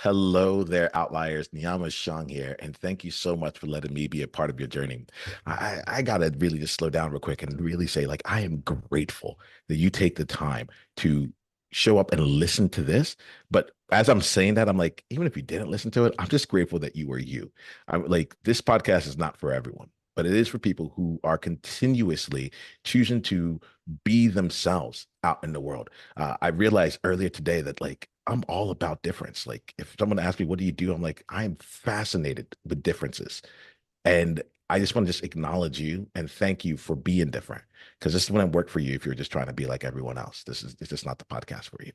Hello there, outliers. Niiamah Ashong here, and thank you so much for letting me be a part of your journey. I gotta really just slow down real quick and really say, like, I am grateful that you take the time to show up and listen to this. But as I'm saying that, I'm like, even if you didn't listen to it, I'm just grateful that you were you. I'm like, this podcast is not for everyone, but it is for people who are continuously choosing to be themselves out in the world. I realized earlier today that like I'm all about difference. Like if someone asks me, what do you do? I'm like, I'm fascinated with differences. And I just want to just acknowledge you and thank you for being different. Because this is when I work for you if you're just trying to be like everyone else. This is just not the podcast for you.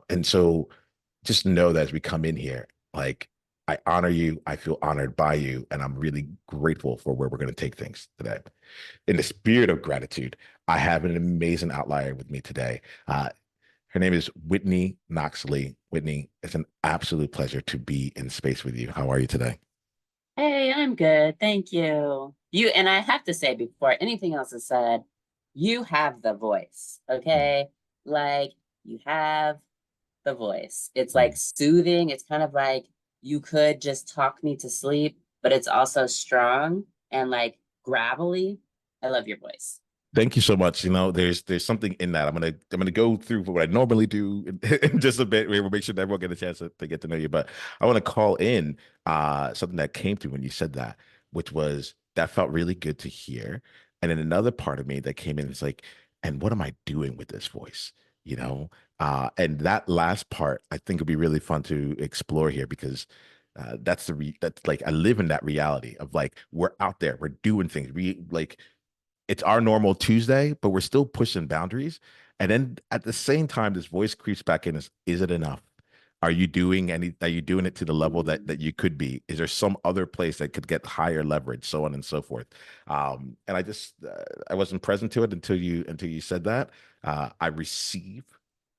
And so just know that as we come in here, like I honor you, I feel honored by you, and I'm really grateful for where we're going to take things today. In the spirit of gratitude, I have an amazing outlier with me today. Her name is Whitney Knox Lee. Whitney, it's an absolute pleasure to be in space with you. How are you today? Hey, I'm good. Thank you. And I have to say before anything else is said, you have the voice, Mm, okay? Like you have the voice. It's mm. like soothing. It's kind of like you could just talk me to sleep, but it's also strong and like gravelly. I love your voice. Thank you so much. There's something in that. I'm gonna go through what I normally do in just a bit. We'll make sure that everyone get a chance to get to know you. But I want to call in something that came through when you said that, which was that felt really good to hear. And then another part of me that came in is like, and what am I doing with this voice? You know, and that last part I think would be really fun to explore here because that's like I live in that reality of like we're out there, we're doing things. We like it's our normal Tuesday, but we're still pushing boundaries. And then at the same time, this voice creeps back in is it enough? Are you doing it to the level that you could be? Is there some other place that could get higher leverage, so on and so forth? And I wasn't present to it until you said that. I receive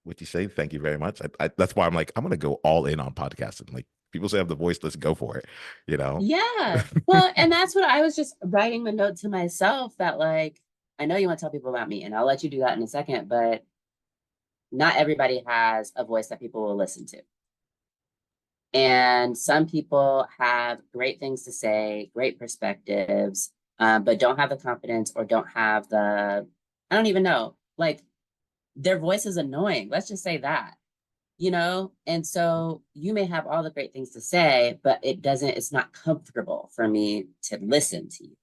what you say. Thank you very much. That's why I'm like, I'm gonna go all in on podcasting. Like people say I have the voice, let's go for it, you know? Yeah. Well, and that's what I was just writing the note to myself that like I know you want to tell people about me, and I'll let you do that in a second, but not everybody has a voice that people will listen to. And some people have great things to say, great perspectives, but don't have the confidence or don't have I don't even know, like their voice is annoying. Let's just say that, And so you may have all the great things to say, but it's not comfortable for me to listen to you.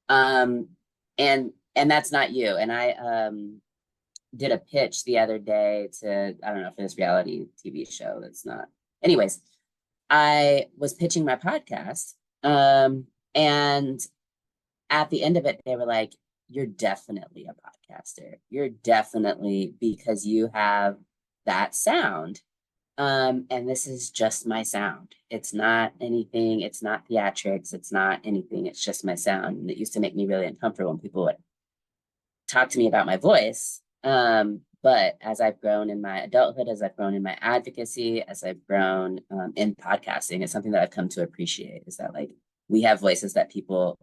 Um, and that's not you. And I did a pitch the other day I don't know, for this reality TV show that's not, anyways, I was pitching my podcast. And at the end of it, they were like, you're definitely a podcaster. You're definitely because you have that sound. And this is just my sound. It's not anything, it's not theatrics, it's not anything, it's just my sound. And it used to make me really uncomfortable when people would talk to me about my voice. But as I've grown in my adulthood, as I've grown in my advocacy, as I've grown in podcasting, it's something that I've come to appreciate is that like we have voices that people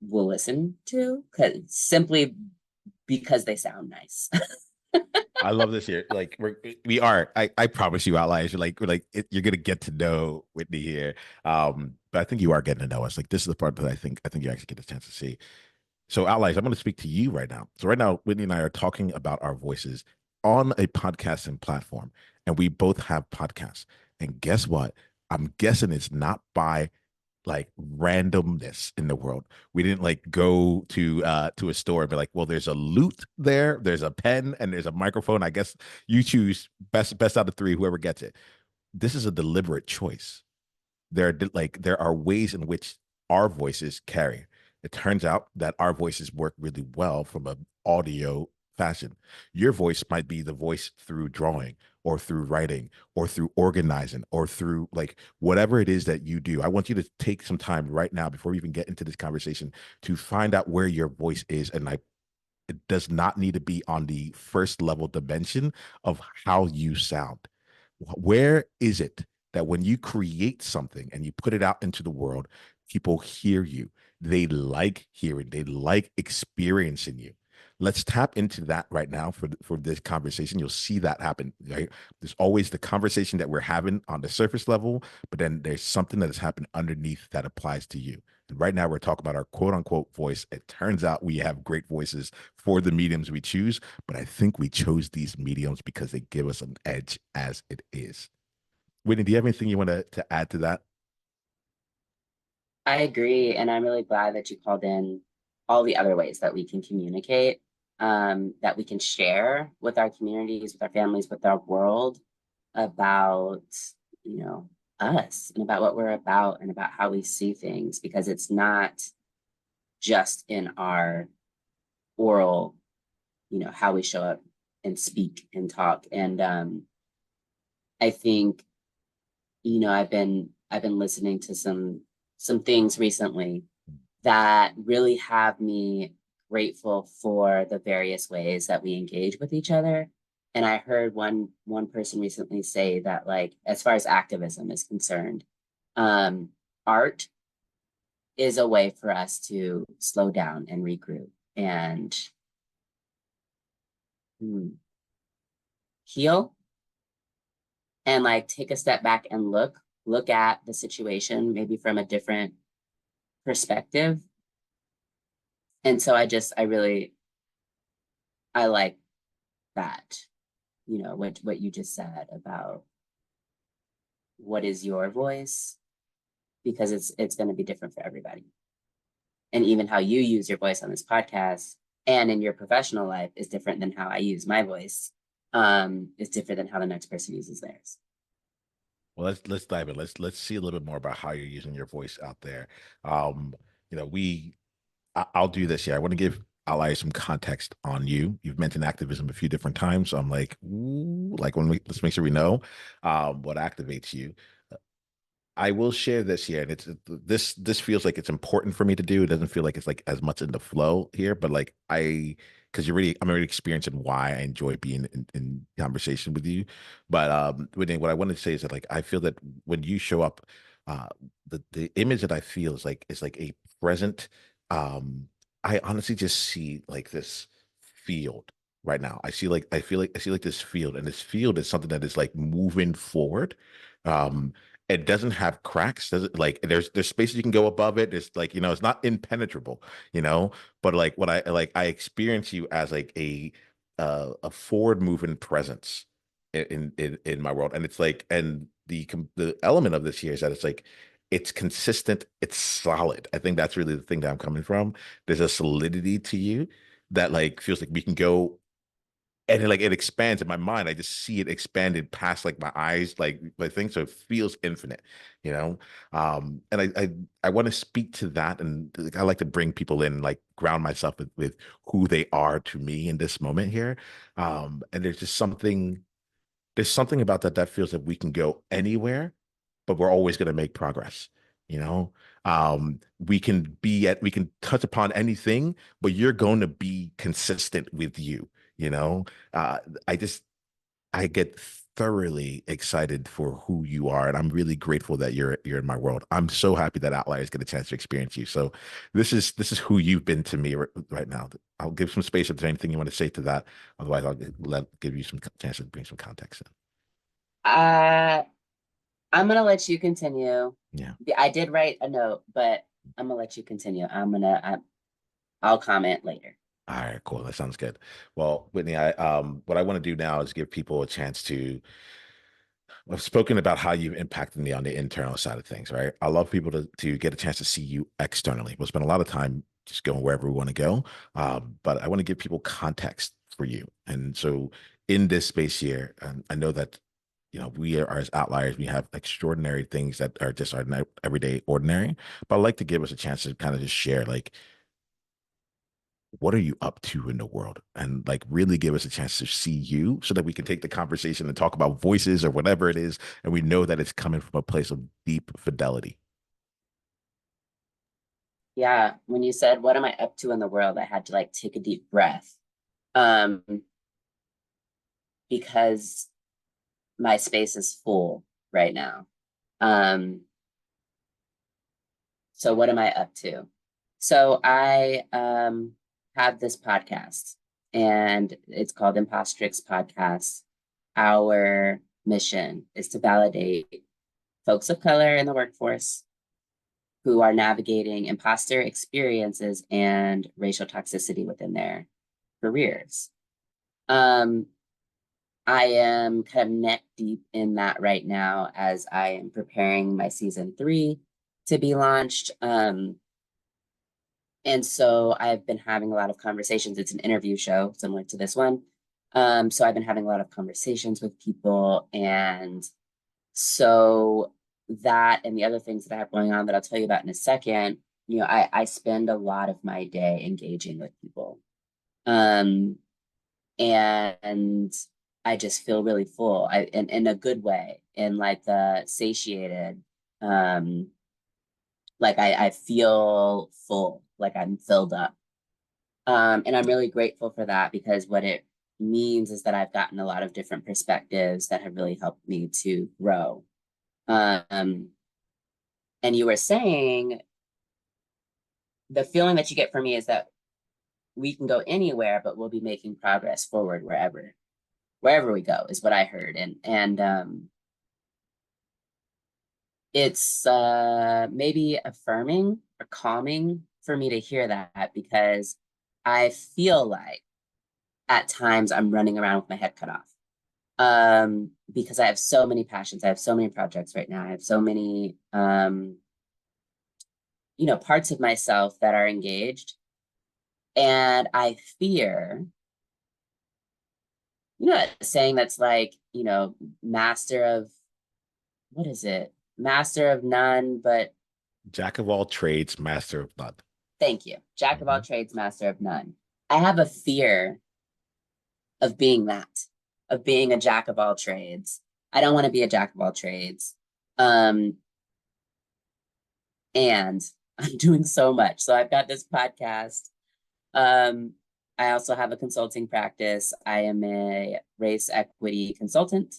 will listen to simply because they sound nice. I love this here. Like we are. I promise you, outliers. You're gonna get to know Whitney here. But I think you are getting to know us. Like this is the part that I think you actually get a chance to see. So, outliers, I'm going to speak to you right now. So, right now, Whitney and I are talking about our voices on a podcasting platform, and we both have podcasts. And guess what? I'm guessing it's not by like randomness in the world. We didn't like go to a store and be like, well, there's a lute there, there's a pen, and there's a microphone. I guess you choose best out of three, whoever gets it. This is a deliberate choice. There are ways in which our voices carry. It turns out that our voices work really well from an audio fashion. Your voice might be the voice through drawing or through writing or through organizing or through like whatever it is that you do. I want you to take some time right now before we even get into this conversation to find out where your voice is. And like it does not need to be on the first level dimension of how you sound. Where is it that when you create something and you put it out into the world, people hear you? They like hearing, they like experiencing you. Let's tap into that right now for this conversation. You'll see that happen, right? There's always the conversation that we're having on the surface level, but then there's something that has happened underneath that applies to you. And right now we're talking about our quote unquote voice. It turns out we have great voices for the mediums we choose, but I think we chose these mediums because they give us an edge as it is. Whitney, do you have anything you want to add to that? I agree, and I'm really glad that you called in all the other ways that we can communicate, that we can share with our communities, with our families, with our world about, you know, us and about what we're about and about how we see things, because it's not just in our oral, how we show up and speak and talk. And I think, I've been listening to some things recently that really have me grateful for the various ways that we engage with each other. And I heard one person recently say that, like, as far as activism is concerned, um, art is a way for us to slow down and regroup and heal and like take a step back and look at the situation maybe from a different perspective. And so I like that, what you just said about what is your voice, because it's going to be different for everybody. And even how you use your voice on this podcast and in your professional life is different than how I use my voice. Is different than how the next person uses theirs. Well, let's dive in. Let's see a little bit more about how you're using your voice out there. Um, you know, I'll do this here. I want to give allies some context on you. You've mentioned activism a few different times. So I'm like, ooh, like let's make sure we know what activates you. I will share this here, and this feels like it's important for me to do. It doesn't feel like it's like as much in the flow here, but like because I'm already experiencing why I enjoy being in conversation with you. But Whitney, what I wanted to say is that like I feel that when you show up, uh, the image that I feel is like a present. Um, I honestly just see like this field right now. I see like this field, and this field is something that is like moving forward. Um, it doesn't have cracks. Does it like there's spaces you can go above it. It's like, it's not impenetrable, but like what I experience you as like a forward moving presence in my world. And it's like, and the element of this here is that it's like it's consistent, it's solid. I think that's really the thing that I'm coming from. There's a solidity to you that like feels like we can go, and it expands in my mind. I just see it expanded past like my eyes, like my thing. So it feels infinite, you know. And I want to speak to that, and like, I like to bring people in, like ground myself with who they are to me in this moment here. And there's something about that feels that we can go anywhere, but we're always going to make progress. You know, we can touch upon anything, but you're going to be consistent with you. You know, uh, I just I get thoroughly excited for who you are, and I'm really grateful that you're in my world. I'm so happy that Outliers get a chance to experience you. So this is who you've been to me right now. I'll give some space if there's anything you want to say to that. Otherwise, I'll give you some chance to bring some context in. Uh, I'm gonna let you continue. Yeah. I did write a note, but I'm gonna let you continue. I'll comment later. All right, cool. That sounds good. Well, Whitney, I what I want to do now is give people a chance to I've spoken about how you've impacted me on the internal side of things, right? I love people to get a chance to see you externally. We'll spend a lot of time just going wherever we want to go. But I want to give people context for you. And so in this space here, I know that we are as outliers, we have extraordinary things that are just our everyday ordinary. But I'd like to give us a chance to kind of just share like what are you up to in the world, and like really give us a chance to see you so that we can take the conversation and talk about voices or whatever it is, and we know that it's coming from a place of deep fidelity. Yeah, when you said what am I up to in the world, I had to like take a deep breath. Um, because my space is full right now. Um, so what am I up to? So I have this podcast. and it's called Impostrix Podcast. Our mission is to validate folks of color in the workforce who are navigating imposter experiences and racial toxicity within their careers. Um, I am kind of neck deep in that right now as I am preparing my season 3 to be launched. And so I've been having a lot of conversations. It's an interview show similar to this one. So I've been having a lot of conversations with people. And so that and the other things that I have going on that I'll tell you about in a second, I spend a lot of my day engaging with people. And I just feel really full, in a good way, in like the satiated, like I feel full, like I'm filled up. And I'm really grateful for that because what it means is that I've gotten a lot of different perspectives that have really helped me to grow. And you were saying the feeling that you get from me is that we can go anywhere, but we'll be making progress forward wherever we go is what I heard. And it's maybe affirming or calming for me to hear that because I feel like at times I'm running around with my head cut off. Because I have so many passions. I have so many projects right now. I have so many parts of myself that are engaged. And I fear, a saying that's like, master of, what is it? Master of none, but Jack of all trades, master of none. thank you. Jack of all trades, master of none. I have a fear of being that, of being a jack of all trades. I don't want to be a jack of all trades. And I'm doing so much. So I've got this podcast. I also have a consulting practice. I am a race equity consultant,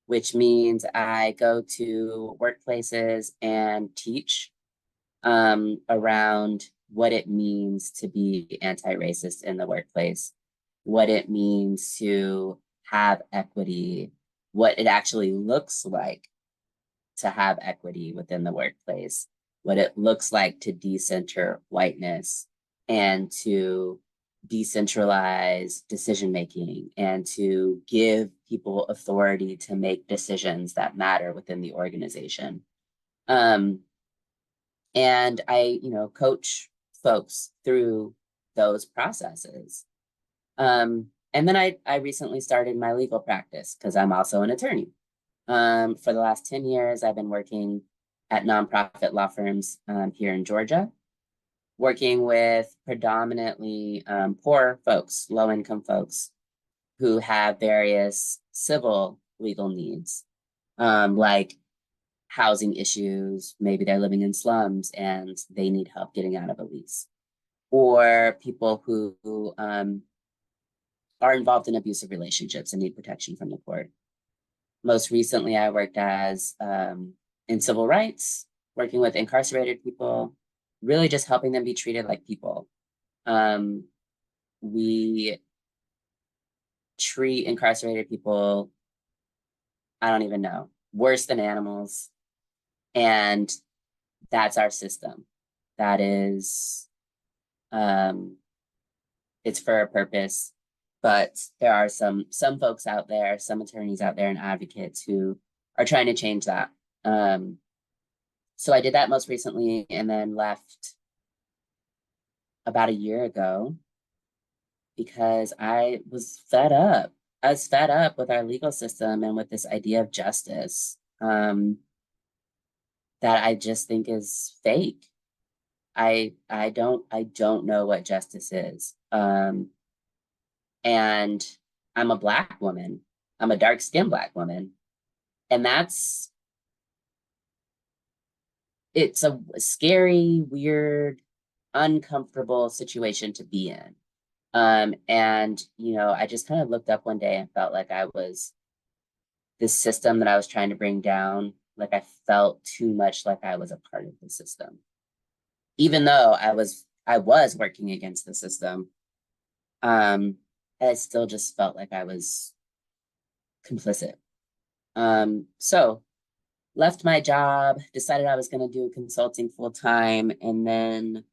which means I go to workplaces and teach around what it means to be anti-racist in the workplace, what it means to have equity, what it actually looks like to have equity within the workplace, what it looks like to decenter whiteness and to decentralize decision making and to give people authority to make decisions that matter within the organization. And I, coach folks through those processes. And then I recently started my legal practice because I'm also an attorney. For the last 10 years, I've been working at nonprofit law firms here in Georgia, working with predominantly poor folks, low-income folks who have various civil legal needs, like housing issues. Maybe they're living in slums and they need help getting out of a lease, or people who are involved in abusive relationships and need protection from the court. Most recently, I worked as in civil rights, working with incarcerated people, really just helping them be treated like people. We treat incarcerated people, I don't even know, worse than animals. And that's our system. That is, it's for a purpose. But there are some folks out there, some attorneys out there and advocates who are trying to change that. So I did that most recently and then left about a year ago because I was fed up. I was fed up with our legal system and with this idea of justice that I just think is fake. I don't know what justice is. And I'm a Black woman. I'm a dark-skinned Black woman. And it's a scary, weird, uncomfortable situation to be in. And, I just kind of looked up one day and felt like this system that I was trying to bring down, like I felt too much like I was a part of the system. Even though I was working against the system. I still just felt like I was complicit. So left my job, decided I was going to do consulting full time, and then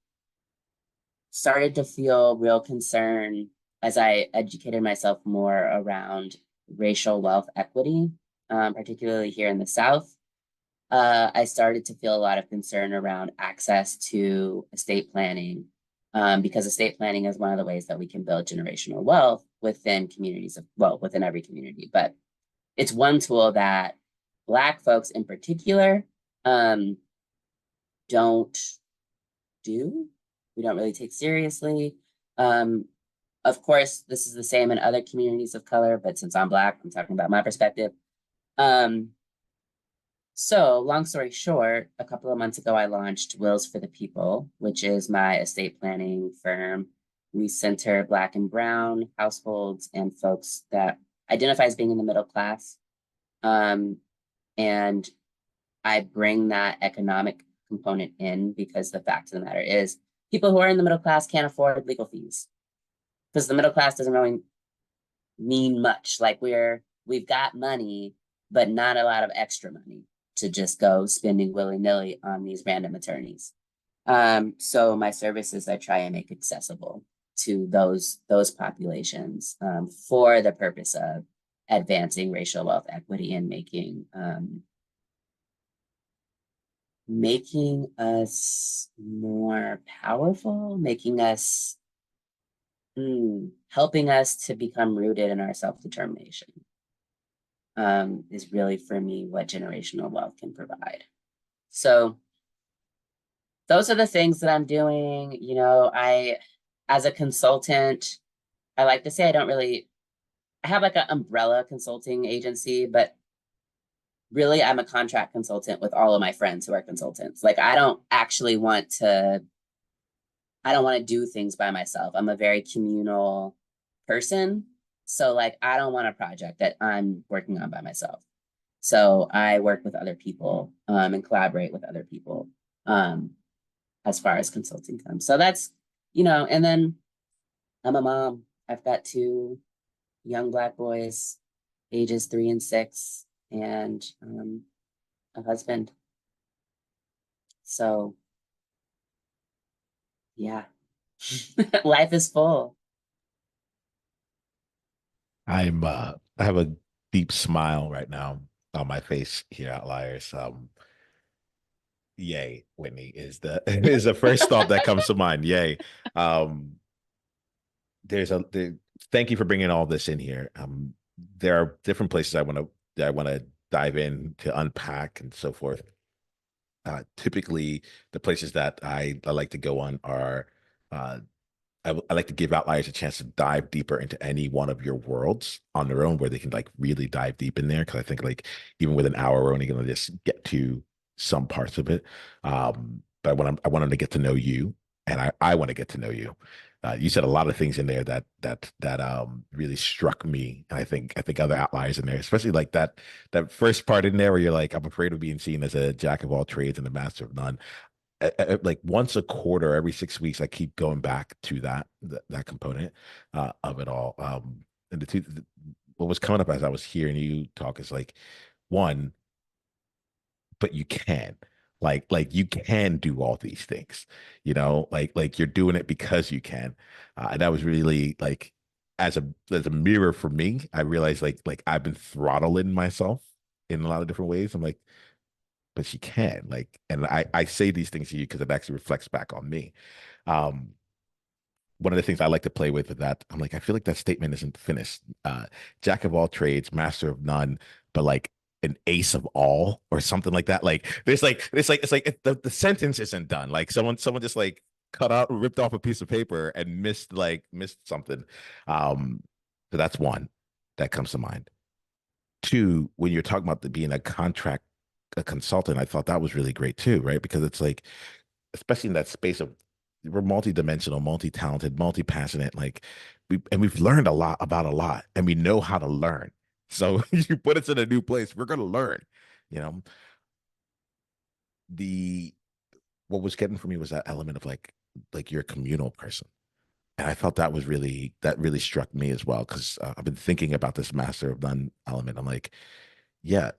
started to feel real concern as I educated myself more around racial wealth equity, particularly here in the South. I started to feel a lot of concern around access to estate planning, because estate planning is one of the ways that we can build generational wealth within communities of, well, within every community. But it's one tool that Black folks in particular um, don't do. We don't really take seriously. Um, of course, this is the same in other communities of color, but since I'm Black, I'm talking about my perspective. Um, so, long story short, a couple of months ago, I launched Wills for the People, which is my estate planning firm. We center Black and Brown households and folks that identify as being in the middle class. Um, and I bring that economic component in because the fact of the matter is, people who are in the middle class can't afford legal fees because the middle class doesn't really mean much. Like we've got money, but not a lot of extra money to just go spending willy-nilly on these random attorneys. So my services I try and make accessible to those populations, for the purpose of advancing racial wealth equity and making us more powerful, making us helping us to become rooted in our self-determination, is really for me what generational wealth can provide. So those are the things that I'm doing. As a consultant, I like to say I have like an umbrella consulting agency, but really I'm a contract consultant with all of my friends who are consultants. Like I don't want to do things by myself. I'm a very communal person. So like I don't want a project that I'm working on by myself. So I work with other people, and collaborate with other people, um, as far as consulting comes. So that's, and then I'm a mom. I've got two young Black boys, ages 3 and 6, and a husband. So yeah, life is full. I have a deep smile right now on my face here, outliers. Yay, Whitney is the is the first thought that comes to mind. Yay. Um, thank you for bringing all this in here. There are different places I want to dive in to unpack and so forth. Typically, the places that I like to go on are uh, I like to give outliers a chance to dive deeper into any one of your worlds on their own, where they can like really dive deep in there. Because I think like even with an hour, we're only going to just get to some parts of it. But I want them to get to know you, and I want to get to know you. You said a lot of things in there that really struck me, and I think other outliers in there, especially like that first part in there where you're like, I'm afraid of being seen as a jack of all trades and a master of none. Like once a quarter, every 6 weeks, I keep going back to that component of it all. And what was coming up as I was hearing you talk is like, one, but you can, like you can do all these things, like you're doing it because you can. And that was really like as a mirror for me. I realized like I've been throttling myself in a lot of different ways. I'm like, but she can, like, and I say these things to you because it actually reflects back on me. um One of the things I like to play with that, I'm like, I feel like that statement isn't finished. Jack of all trades, master of none, but like an ace of all or something like that. Like there's like the sentence isn't done. Like someone just like cut out, ripped off a piece of paper and missed something. So that's one that comes to mind. Two, when you're talking about being a consultant, I thought that was really great too, right? Because it's like, especially in that space of we're multi-dimensional, multi-talented, multi-passionate, like we've learned a lot about a lot and we know how to learn. So you put us in a new place, we're gonna learn. You know, the what was getting for me was that element of like you're a communal person. And I felt that was really that really struck me as well because I've been thinking about this master of none element. I'm like, yeah,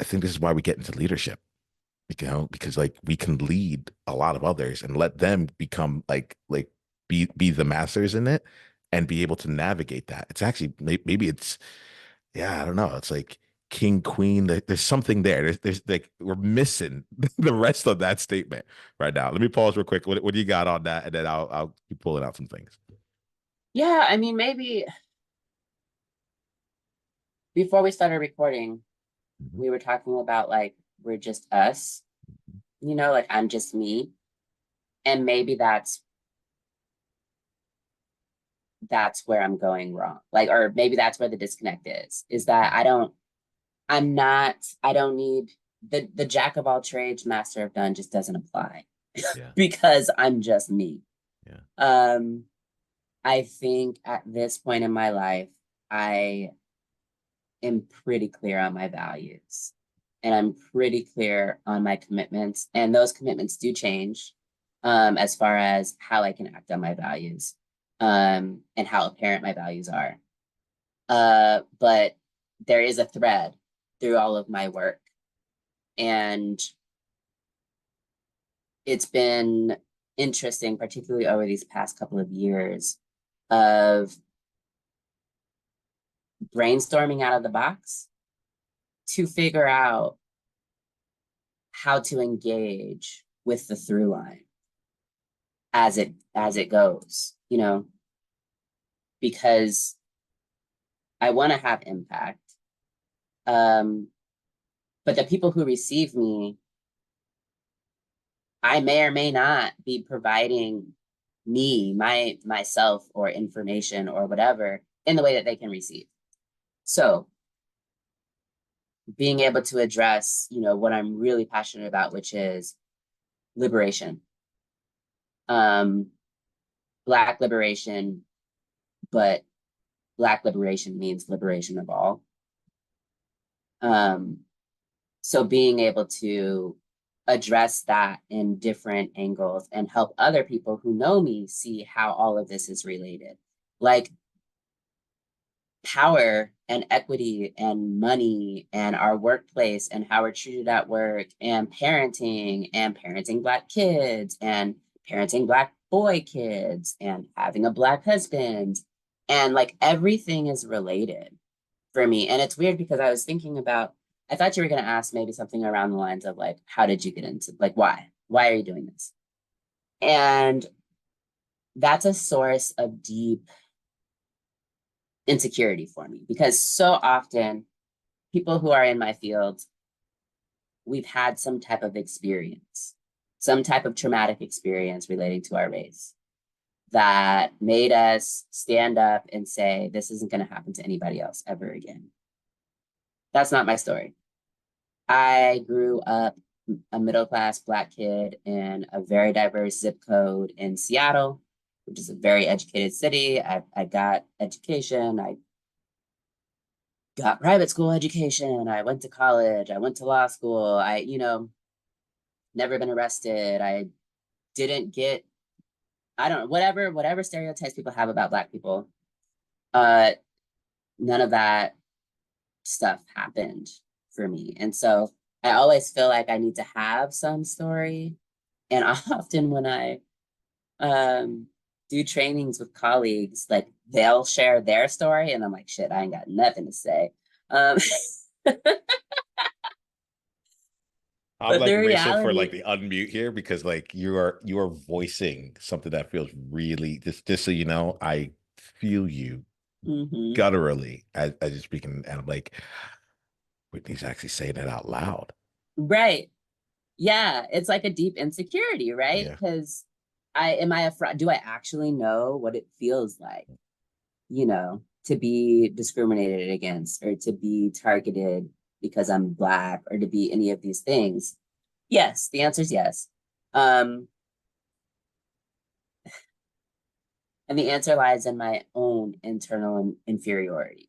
I think this is why we get into leadership, you know, because like we can lead a lot of others and let them become like be the masters in it and be able to navigate that. It's actually maybe it's yeah, I don't know. It's like king, queen. There's something there. There's like we're missing the rest of that statement right now. Let me pause real quick. What do you got on that? And then I'll keep pulling out some things. Yeah, I mean, maybe before we started recording, Mhm. we were talking about like we're just us, you know, like I'm just me. And maybe that's where I'm going wrong. Like, or maybe that's where the disconnect is that I don't need the jack of all trades, master of none just doesn't apply Yeah, because I'm just me. yeah, Um, I think at this point in my life, I am pretty clear on my values and I'm pretty clear on my commitments. And those commitments do change as far as how I can act on my values and how apparent my values are. But there is a thread through all of my work. And it's been interesting, particularly over these past couple of years, of brainstorming out of the box to figure out how to engage with the through line as it goes, you know, because I want to have impact. Um, but the people who receive me, I may or may not be providing myself or information or whatever in the way that they can receive. So being able to address, you know, what I'm really passionate about, which is liberation, um, Black liberation, but Black liberation means liberation of all. Um, so being able to address that in different angles and help other people who know me see how all of this is related. Like power and equity and money and our workplace and how we're treated at work and parenting Black kids and parenting Black boy kids and having a Black husband. And like everything is related for me. And it's weird because I was thinking about, I thought you were going to ask maybe something around the lines of like, how did you get into, like, why? Why are you doing this? And that's a source of deep insecurity for me because so often people who are in my field, we've had some type of experience, some type of traumatic experience relating to our race that made us stand up and say, this isn't going to happen to anybody else ever again. That's not my story. I grew up a middle class Black kid in a very diverse zip code in Seattle, which is a very educated city. I got education. I got private school education. I went to college. I went to law school. You know, never been arrested. I didn't get, I don't know, whatever stereotypes people have about Black people. Uh, None of that stuff happened for me. And so I always feel like I need to have some story. And often when I do trainings with colleagues, like they'll share their story, and I'm like, shit, I ain't got nothing to say. Um, I'm but like the racing for like reality, the unmute here because like you are voicing something that feels really just so you know, I feel you mhm, gutturally as you're speaking, and I'm like, Whitney's actually saying it out loud. right? Yeah, it's like a deep insecurity, right? Yeah. Because I a fraud? Do I actually know what it feels like, you know, to be discriminated against or to be targeted because I'm Black or to be any of these things? Yes, the answer is yes. Um, and the answer lies in my own internal inferiority,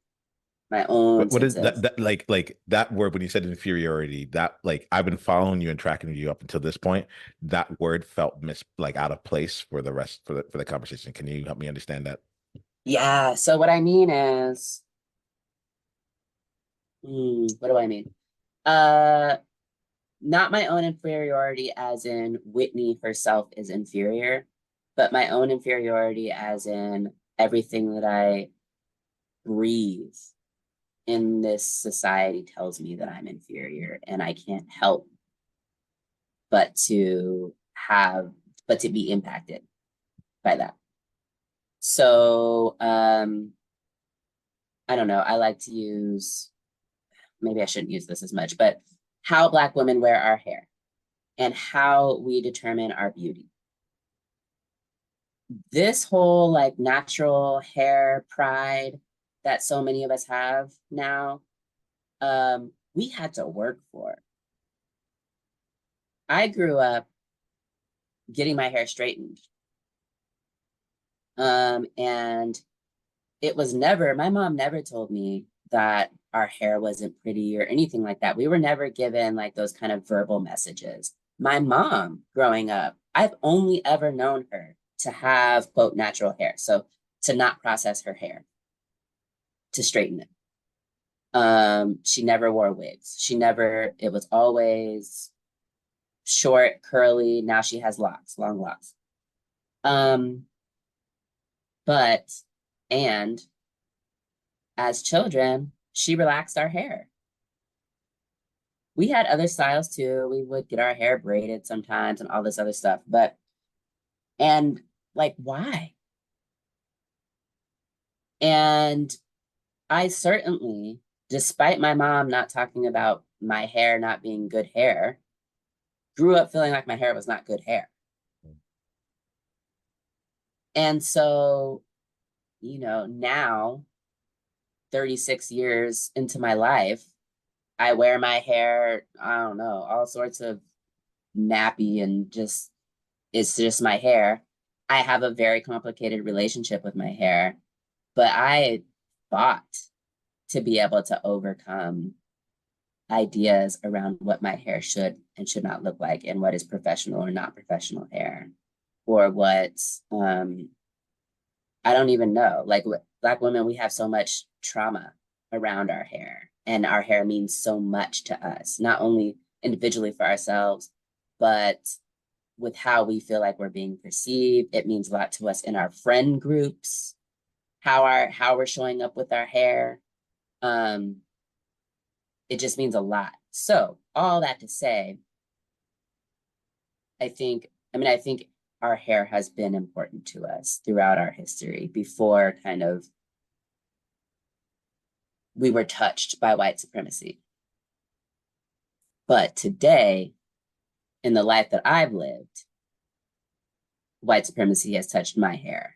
my own What sense is of, that like that word when you said inferiority, that like I've been following you and tracking you up until this point. That word felt like out of place for the rest for the conversation. Can you help me understand that? yeah. So what I mean is, what do I mean? Uh, Not my own inferiority as in Whitney herself is inferior, but my own inferiority as in everything that I breathe in this society tells me that I'm inferior and I can't help but to have, but to be impacted by that. So, I don't know. I like to use, maybe I shouldn't use this as much, but how Black women wear our hair and how we determine our beauty. This whole like natural hair pride that so many of us have now, we had to work for. I grew up getting my hair straightened. And it was never, my mom never told me that our hair wasn't pretty or anything like that. We were never given like those kind of verbal messages. My mom growing up, I've only ever known her to have, quote, natural hair. So to not process her hair, to straighten it. She never wore wigs. She never, it was always short, curly. Now she has locks, long locks. Um, but, and as children, she relaxed our hair. We had other styles too. We would get our hair braided sometimes and all this other stuff. But, and like, why? And I certainly, despite my mom not talking about my hair not being good hair, grew up feeling like my hair was not good hair. And so, now 36 years into my life, I wear my hair, I don't know, all sorts of nappy and just, it's just my hair. I have a very complicated relationship with my hair, but I fought to be able to overcome ideas around what my hair should and should not look like and what is professional or not professional hair or what I don't even know. Like Black women, we have so much trauma around our hair, and our hair means so much to us, not only individually for ourselves, but with how we feel like we're being perceived. It means a lot to us in our friend groups, how we're showing up with our hair. Um, it just means a lot. So all that to say, I think our hair has been important to us throughout our history before kind of we were touched by white supremacy. But today, in the life that I've lived, white supremacy has touched my hair.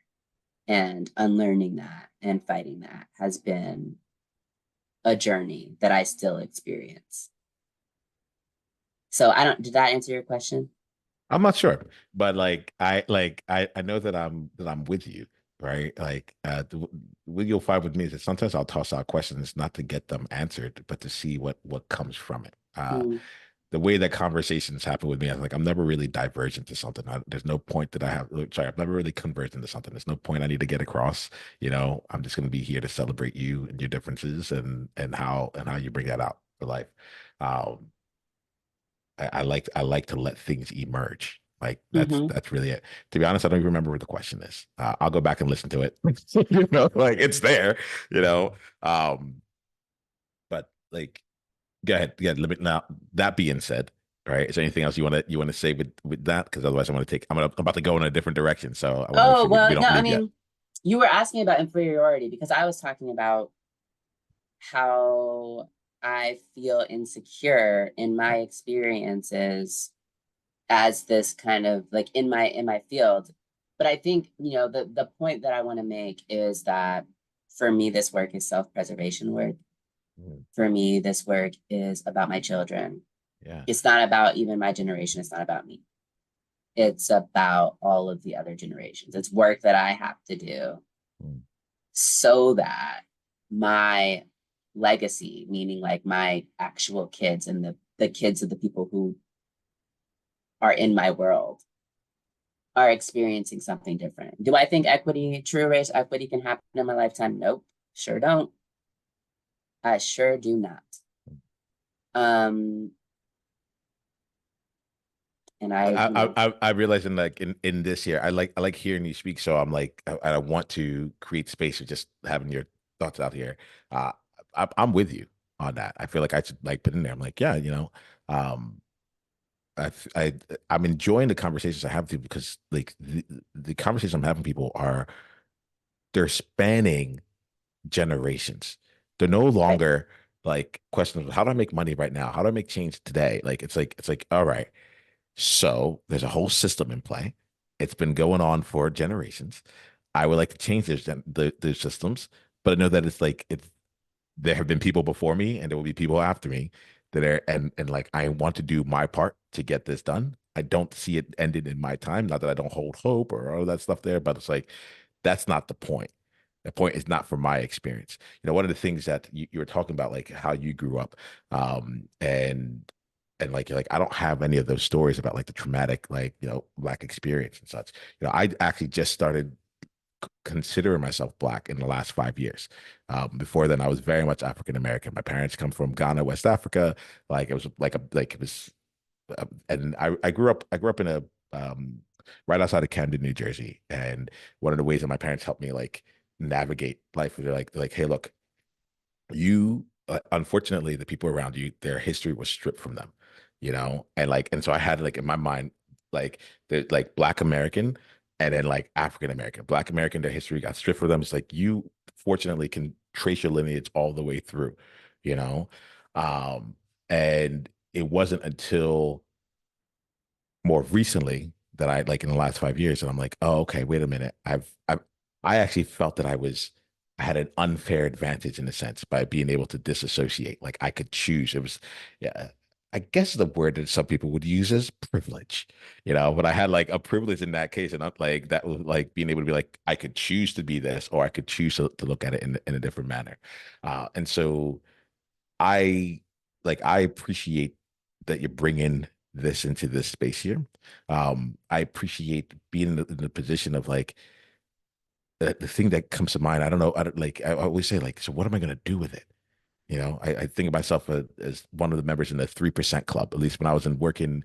And unlearning that and fighting that has been a journey that I still experience. So did that answer your question? I'm not sure, but I know that I'm with you, right? What you'll find with me is that sometimes I'll toss out questions not to get them answered, but to see what comes from it. Mm, The way that conversations happen with me, I'm never really divergent to something. There's no point that I have. Sorry, I've never really converged into something. There's no point I need to get across. I'm just going to be here to celebrate you and your differences and how you bring that out for life. Um, I like to let things emerge. Like mm-hmm, that's really it. To be honest, I don't even remember what the question is. I'll go back and listen to it. Like it's there. You know, um, but like, go ahead. Yeah, limit now. That being said, right? Is there anything else you want to say with that? Because otherwise, I'm about to go in a different direction. So I want to make oh, sure we well, no, don't I leave yet. mean, you were asking about inferiority because I was talking about how I feel insecure in my experiences as this kind of like in my field. But I think, the point that I want to make is that for me, this work is self-preservation work. Mhm. For me, this work is about my children. Yeah. It's not about even my generation. It's not about me. It's about all of the other generations. It's work that I have to do Mm. so that my legacy, meaning like my actual kids and the kids of the people who are in my world are experiencing something different. Do I think equity, true race equity can happen in my lifetime? Nope, sure don't. I sure do not. And I realizing like in this year, I like hearing you speak. So I'm like, I want to create space for just having your thoughts out here. Uh, I'm with you on that. I feel like I should like put in there. I'm like, yeah, um, I, I, I'm enjoying the conversations I have with you because like the conversations I'm having with people are they're spanning generations. They're no right, longer like questions of how do I make money right now? How do I make change today? Like it's like all right. So there's a whole system in play. It's been going on for generations. I would like to change the systems, but I know that it's like it's there have been people before me and there will be people after me that are and like I want to do my part to get this done. I don't see it ending in my time. Not that I don't hold hope or all that stuff there, but it's like that's not the point. The point is not from my experience. One of the things that you were talking about, like how you grew up, and like you're like I don't have any of those stories about like the traumatic like Black experience and such. I actually just started considering myself Black in the last 5 years. Before then, I was very much African American. My parents come from Ghana, West Africa. Like it was like it was, and I grew up. I grew up in a right outside of Camden, New Jersey. And one of the ways that my parents helped me like navigate life, they're like, hey, look, you unfortunately the people around you their history was stripped from them, and so I had like in my mind like the like Black American and then like African American. Black American, their history got stripped from them. It's like you fortunately can trace your lineage all the way through, you know um and it wasn't until more recently that I like in the last 5 years, and I'm like, oh, okay, wait a minute. I actually felt that I had an unfair advantage in a sense by being able to disassociate. Like I could choose. It was, yeah, I guess the word that some people would use is privilege, but I had like a privilege in that case, and I'm like that was like being able to be like I could choose to be this, or I could choose to look at it in a different manner, and so I I appreciate that you bring in this into this space here. I appreciate being in the position of like the thing that comes to mind. I don't know. I always say like, so what am I going to do with it? I think of myself as one of the members in the 3% club. At least when I was working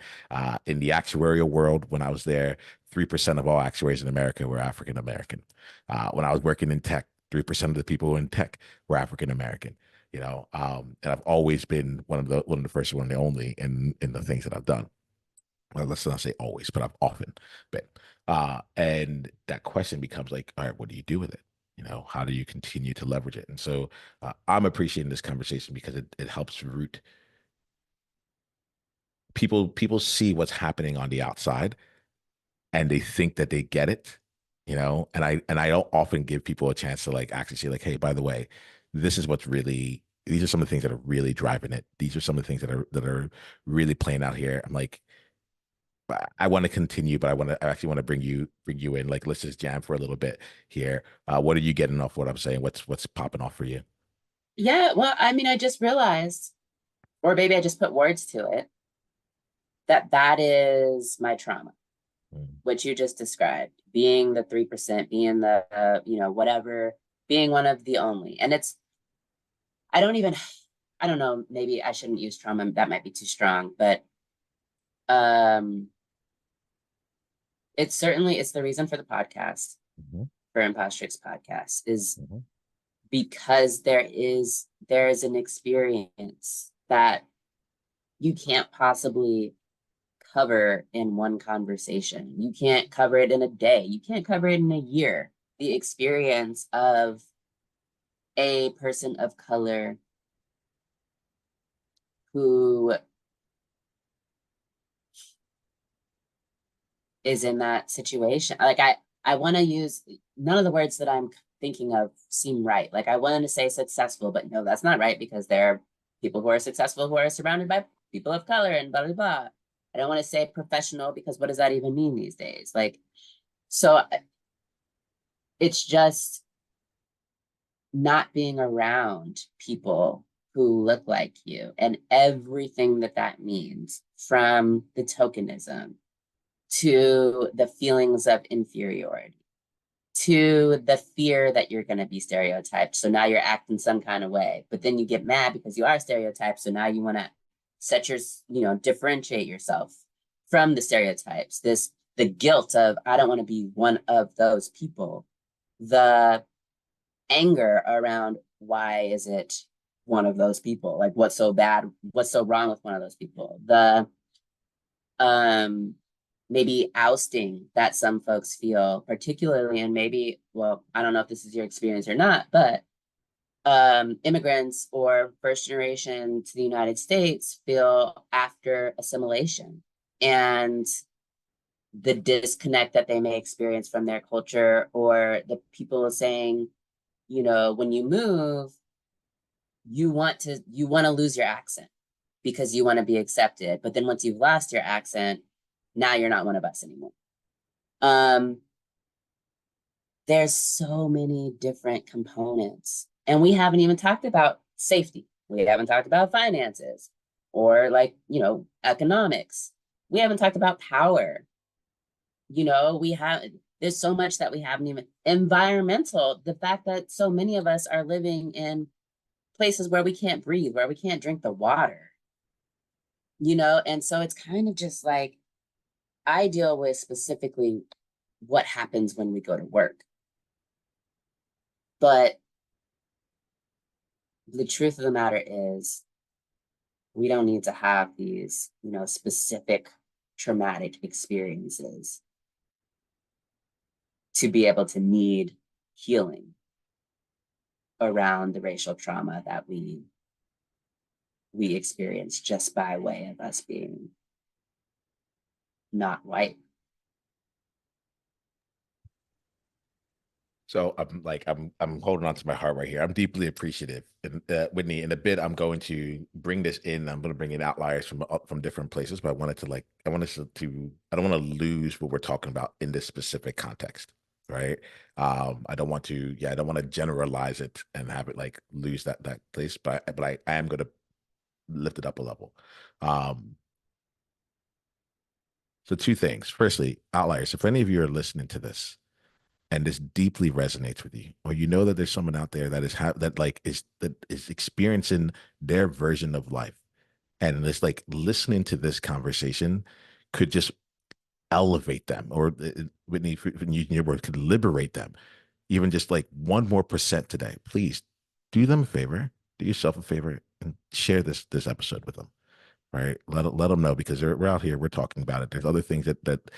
in the actuarial world, when I was there, 3% of all actuaries in America were African American. When I was working in tech, 3% of the people in tech were African American. And I've always been one of the first, one of the only in the things that I've done. Well, let's not say always, but I've often been. And that question becomes like, all right, what do you do with it? How do you continue to leverage it? And so I'm appreciating this conversation because it helps root people see what's happening on the outside and they think that they get it, and I don't often give people a chance to like actually say like, hey, by the way, this is what's really these are some of the things that are really driving it. These are some of the things that are really playing out here. I'm like, I want to continue, but I actually want to bring you in. Like, let's just jam for a little bit here. What are you getting off what I'm saying? What's popping off for you? yeah, well, I mean, I just realized, or maybe I just put words to it, that that is my trauma, Mm, what you just described, being the 3%, being the, whatever, being one of the only. And I don't even, I don't know, maybe I shouldn't use trauma. That might be too strong, but um, it's the reason for the podcast, mhm, for Impostrix podcast, is mhm, because there is an experience that you can't possibly cover in one conversation. You can't cover it in a day. You can't cover it in a year. The experience of a person of color who is in that situation. Like I want to use none of the words that I'm thinking of seem right. Like I wanted to say successful, but no, that's not right because there are people who are successful who are surrounded by people of color and blah blah blah. I don't want to say professional because what does that even mean these days? Like so it's just not being around people who look like you and everything that that means, from the tokenism to the feelings of inferiority to the fear that you're going to be stereotyped. So now you're acting some kind of way, but then you get mad because you are stereotyped. So now you want to set your, differentiate yourself from the stereotypes. The guilt of, I don't want to be one of those people. The anger around, why is it one of those people? Like, what's so bad? What's so wrong with one of those people? The, um, maybe ousting that some folks feel, particularly, and maybe, well, I don't know if this is your experience or not, but immigrants or first generation to the United States feel after assimilation and the disconnect that they may experience from their culture, or the people saying, when you move, you want to lose your accent because you want to be accepted. But then once you've lost your accent, now you're not one of us anymore. Um, there's so many different components. And we haven't even talked about safety. We haven't talked about finances or, like, economics. We haven't talked about power. There's so much that we haven't even, environmental, the fact that so many of us are living in places where we can't breathe, where we can't drink the water, and so it's kind of just like, I deal with specifically what happens when we go to work. But the truth of the matter is, we don't need to have these, specific traumatic experiences to be able to need healing around the racial trauma that we experience just by way of us being not white. So I'm holding on to my heart right here. I'm deeply appreciative, and Whitney. In a bit, I'm going to bring this in. I'm going to bring in outliers from different places, but I want us to I don't want to lose what we're talking about in this specific context, right? I don't want to, I don't want to generalize it and have it like lose that place, but I am going to lift it up a level. Um, so two things. Firstly, outliers. If any of you are listening to this and this deeply resonates with you, or you know that there's someone out there that is experiencing their version of life, and it's like listening to this conversation could just elevate them, or Whitney, when using your word, could liberate them, even just like 1% more today. Please do them a favor, do yourself a favor, and share this episode with them. Right, let them know, because we're out here, we're talking about it. There's other things that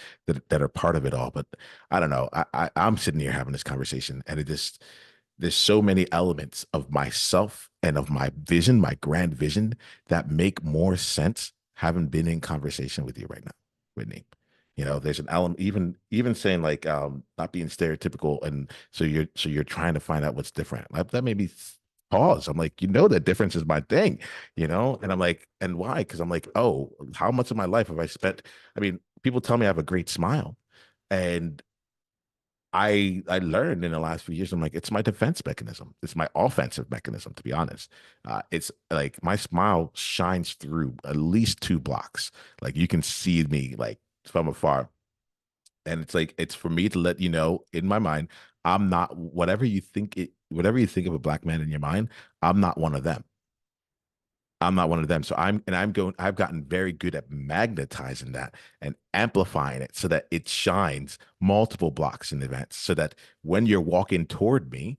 are part of it all, but I don't know. I'm sitting here having this conversation, and there's so many elements of myself and of my vision, my grand vision, that make more sense having been in conversation with you right now, Whitney. There's an element, even saying like not being stereotypical, and so you're trying to find out what's different. Like, that made me pause. I'm like, that difference is my thing, and I'm like, and why? Because I'm like, oh, how much of my life have I spent? I mean, people tell me I have a great smile, and I learned in the last few years, I'm like, it's my defense mechanism. It's my offensive mechanism, to be honest. It's like my smile shines through at least 2 blocks. Like, you can see me like from afar. And it's like, it's for me to let you know, in my mind, I'm not whatever you think of a black man in your mind, I'm not one of them. I'm not one of them. So I've gotten very good at magnetizing that and amplifying it so that it shines multiple blocks in advance. So that when you're walking toward me,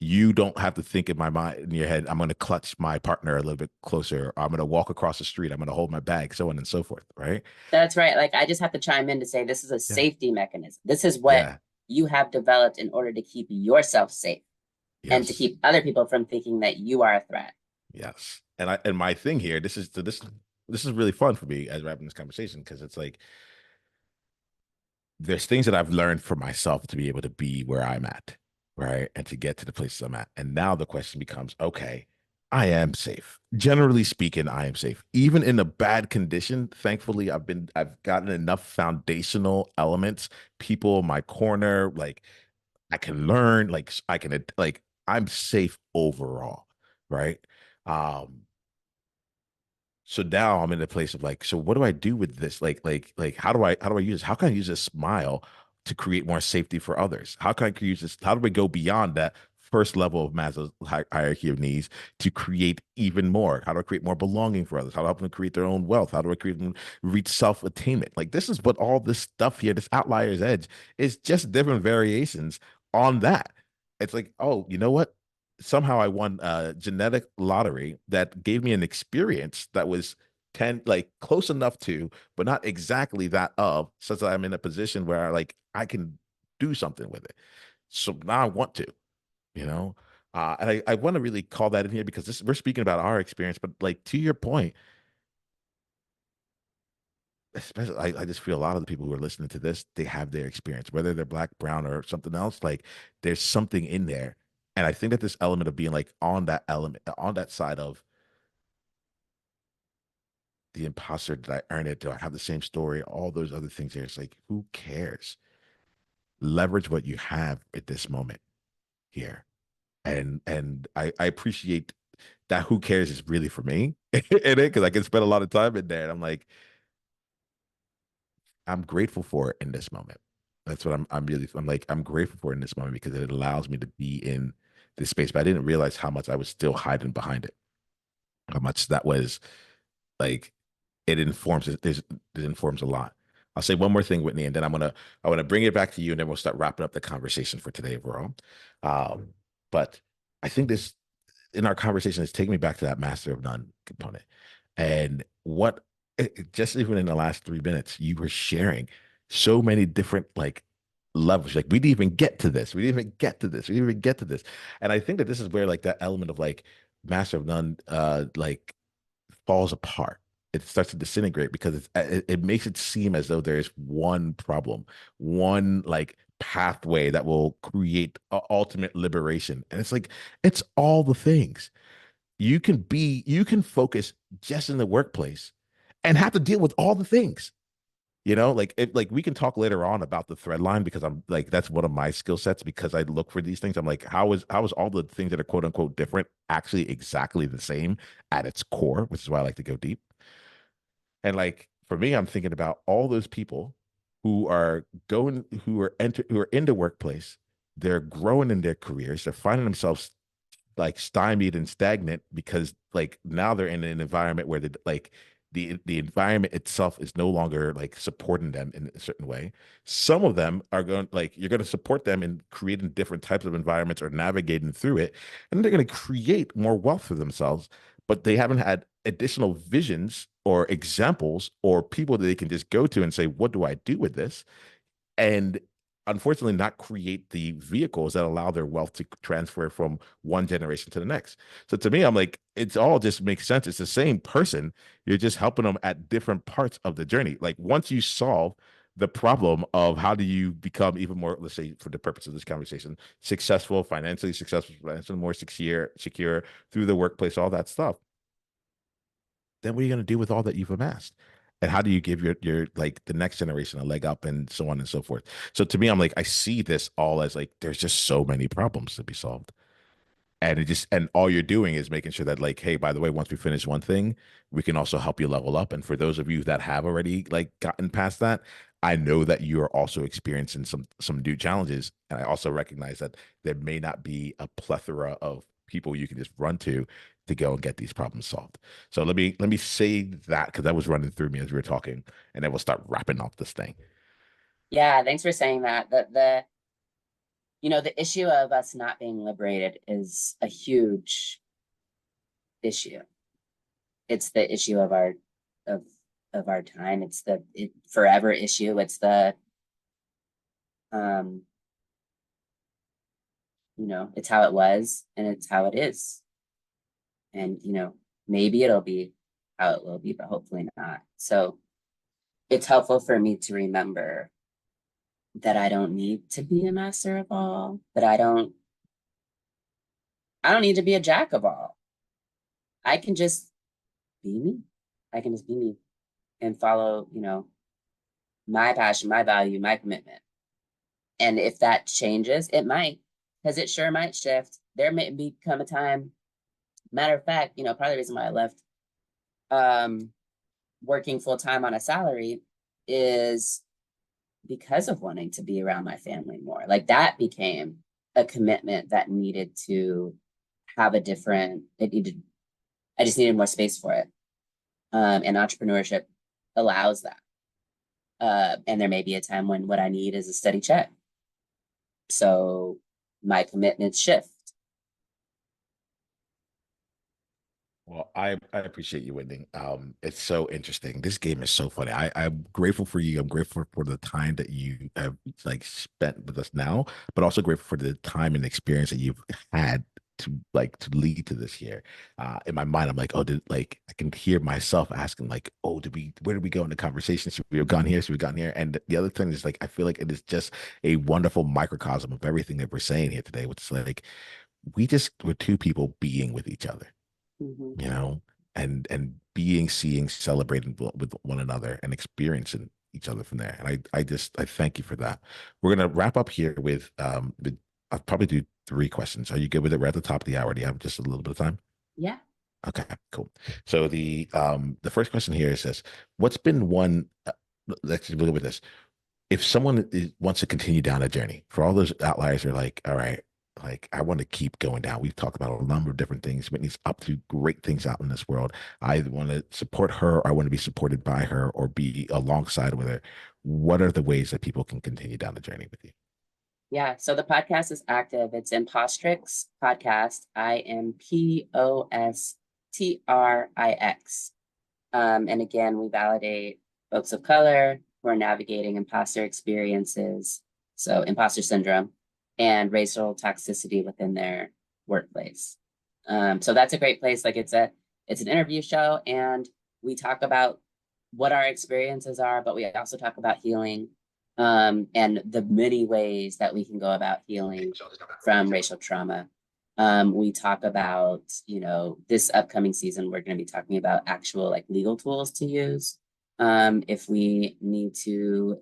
you don't have to think in my mind, in your head, I'm going to clutch my partner a little bit closer. Or I'm going to walk across the street. I'm going to hold my bag, so on and so forth. Right. That's right. Like, I just have to chime in to say, this is a Yeah. safety mechanism. This is what Yeah. you have developed in order to keep yourself safe and to Yes. keep other people from thinking that you are a threat. Yes. And my thing here, this is really fun for me as we're having this conversation, because it's like, there's things that I've learned for myself to be able to be where I'm at, right? And to get to the places I'm at. And now the question becomes, okay, I am safe. Generally speaking, I am safe. Even in a bad condition, thankfully, I've gotten enough foundational elements, people in my corner, like I can learn, like I can like I'm safe overall, right? Um, so now I'm in a place of like, so what do I do with this? Like how do I use this? How can I use this smile to create more safety for others? How can I use this? How do we go beyond that first level of Maslow's hierarchy of needs to create even more? How do I create more belonging for others? How do I help them create their own wealth? How do I create them reach self-attainment? Like this is what all this stuff here, this outlier's edge, is just different variations on that. It's like, oh, you know what? Somehow I won a genetic lottery that gave me an experience that was 10 like close enough to, but not exactly that of, such that I'm in a position where like I can do something with it. So now I want to, you know. And I want to really call that in here because this we're speaking about our experience, but like to your point, especially I just feel a lot of the people who are listening to this, they have their experience, whether they're black, brown, or something else. Like there's something in there. And I think that this element of being like on that element, on that side of the imposter, did I earn it? Do I have the same story? All those other things there. It's like, who cares? Leverage what you have at this moment here. And I appreciate that who cares is really for me in it because I can spend a lot of time in there. And I'm like, I'm grateful for it in this moment. That's what I'm like, I'm grateful for it in this moment because it allows me to be in this space. But I didn't realize how much I was still hiding behind it. How much that was like it informs it. It informs a lot. I'll say one more thing, Whitney, and then I want to bring it back to you, and then we'll start wrapping up the conversation for today overall. Um, but I think this in our conversation is taking me back to that master of none component, and what just even in the last 3 minutes, you were sharing so many different like levels. Like we didn't even get to this. We didn't even get to this. We didn't even get to this. And I think that this is where like that element of like master of none, like falls apart. It starts to disintegrate because it makes it seem as though there is one problem, one like pathway that will create ultimate liberation. And it's like, it's all the things. You can focus just in the workplace and have to deal with all the things. Like like we can talk later on about the thread line because I'm like that's one of my skill sets because I look for these things. I'm like, how is all the things that are quote unquote different actually exactly the same at its core, which is why I like to go deep. And like for me, I'm thinking about all those people who are in the workplace, they're growing in their careers, they're finding themselves like stymied and stagnant because like now they're in an environment where the environment itself is no longer like supporting them in a certain way. Some of them are going like you're going to support them in creating different types of environments or navigating through it, and they're going to create more wealth for themselves, but they haven't had additional visions or examples or people that they can just go to and say, what do I do with this? And unfortunately not create the vehicles that allow their wealth to transfer from one generation to the next. So to me, I'm like, it's all just makes sense. It's the same person. You're just helping them at different parts of the journey. Like once you solve the problem of how do you become even more, let's say for the purpose of this conversation, successful, financially more secure through the workplace, all that stuff, then what are you going to do with all that you've amassed? And how do you give your like the next generation a leg up and so on and so forth? So to me, I'm like, I see this all as like there's just so many problems to be solved. And all you're doing is making sure that like, hey, by the way, once we finish one thing, we can also help you level up. And for those of you that have already like gotten past that, I know that you are also experiencing some new challenges. And I also recognize that there may not be a plethora of people you can just run to go and get these problems solved. So let me say that because that was running through me as we were talking, and then we'll start wrapping up this thing. Yeah, thanks for saying that. The issue of us not being liberated is a huge issue. It's the issue of of our time. It's the forever issue. It's the um, it's how it was and it's how it is. And maybe it'll be how it will be, but hopefully not. So it's helpful for me to remember that I don't need to be a master of all, that I don't need to be a jack of all. I can just be me. I can just be me and follow, my passion, my value, my commitment. And if that changes, it might, because it sure might shift. there may become a time, matter of fact, you know, part of the reason why I left um, working full time on a salary is because of wanting to be around my family more. Like that became a commitment that needed to have a different, it needed, I just needed more space for it. And entrepreneurship allows that. And there may be a time when what I need is a steady check. So my commitments shift. Well, I appreciate you, Whitney. It's so interesting. This game is so funny. I'm grateful for you. I'm grateful for the time that you have like spent with us now, but also grateful for the time and experience that you've had to lead to this here. In my mind, I'm like, oh, I can hear myself asking, like, oh, where did we go in the conversation? Should we have gone here? Should we have gone here? And the other thing is like, I feel like it is just a wonderful microcosm of everything that we're saying here today, which is like we're two people being with each other, Mhm. you know, and being, seeing, celebrating with one another and experiencing each other from there. And I thank you for that. We're gonna wrap up here with I'll probably do three questions. Are you good with it? We're at the top of the hour. Do you have just a little bit of time? Yeah. Okay, cool. So the first question here is this: what's been one? Let's look with this. If someone wants to continue down a journey, for all those outliers are like, all right, like I want to keep going down. We've talked about a number of different things. Whitney's up to great things out in this world. I either want to support her, or I want to be supported by her, or be alongside with her. What are the ways that people can continue down the journey with you? Yeah. So the podcast is active. It's Impostrix Podcast, Impostrix. And again, we validate folks of color who are navigating imposter experiences, so imposter syndrome and racial toxicity within their workplace. So that's a great place. Like it's an interview show, and we talk about what our experiences are, but we also talk about healing, and the many ways that we can go about healing from racial trauma. We talk about, you know, this upcoming season, we're going to be talking about actual like legal tools to use if we need to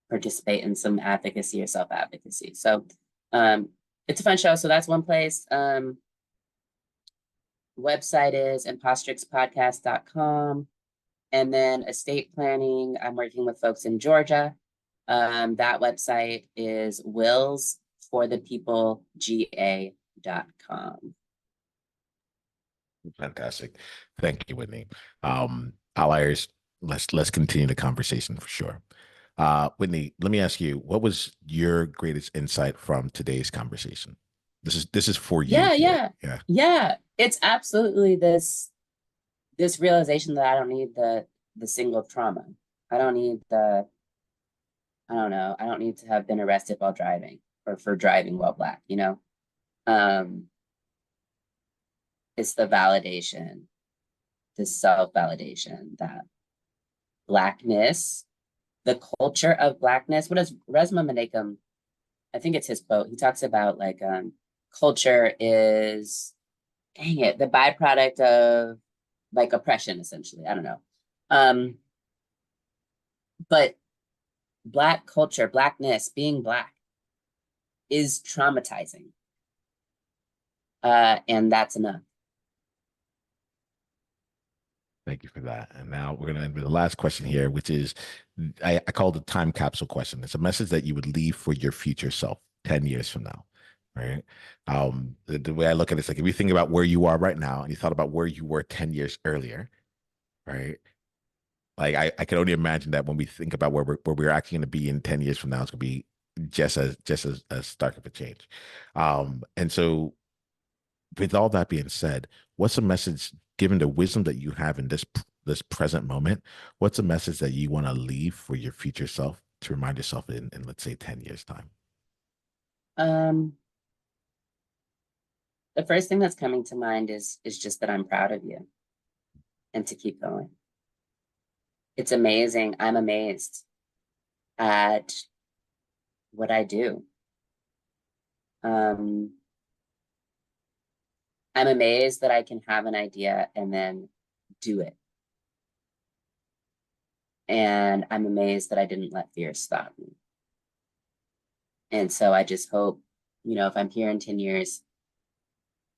participate in some advocacy or self-advocacy. So it's a fun show. So that's one place. Website is impostrixpodcast.com. And then estate planning, I'm working with folks in Georgia. That website is willsforthepeoplega.com. Fantastic. Thank you, Whitney. Outliers, let's continue the conversation for sure. Whitney, let me ask you, what was your greatest insight from today's conversation? This is for you Yeah, here. yeah, Yeah. yeah. It's absolutely this realization that I don't need the single trauma. I don't need the, I don't know, I don't need to have been arrested while driving or for driving while Black, you know? Um, it's the validation, the self-validation that Blackness, the culture of Blackness. What does Resma Menakem, I think it's his quote. He talks about like culture is, dang it, the byproduct of like oppression, essentially. I don't know. Um, but Black culture, Blackness, being Black is traumatizing. And that's enough. Thank you for that. And now we're going to end with the last question here, which is I call the time capsule question. It's a message that you would leave for your future self 10 years from now. Right. The way I look at it is like if you think about where you are right now and you thought about where you were 10 years earlier, right? Like I can only imagine that when we think about where we're actually going to be in 10 years from now, it's going to be just as stark of a change. And so with all that being said, what's a message, given the wisdom that you have in this present moment, what's a message that you want to leave for your future self to remind yourself in let's say 10 years time? Um, the first thing that's coming to mind is just that I'm proud of you and to keep going. It's amazing. I'm amazed at what I do. Um, I'm amazed that I can have an idea and then do it. And I'm amazed that I didn't let fear stop me. And so I just hope, you know, if I'm here in 10 years,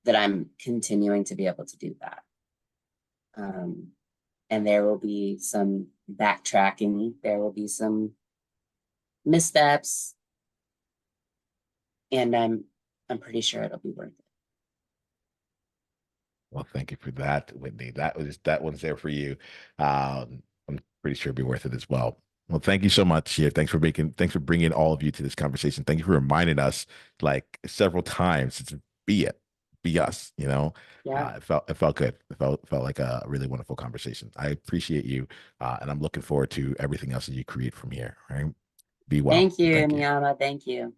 that I'm continuing to be able to do that. And there will be some backtracking, there will be some missteps, and I'm pretty sure it'll be worth it. Well, thank you for that, Whitney. That one's there for you. I'm pretty sure it'll be worth it as well. Well, thank you so much here. Thanks for bringing all of you to this conversation. Thank you for reminding us like several times to be it, be us. Yeah. It felt good. It felt like a really wonderful conversation. I appreciate you, and I'm looking forward to everything else that you create from here. All right, be well. Thank you, Thank you. Niiamah. Thank you.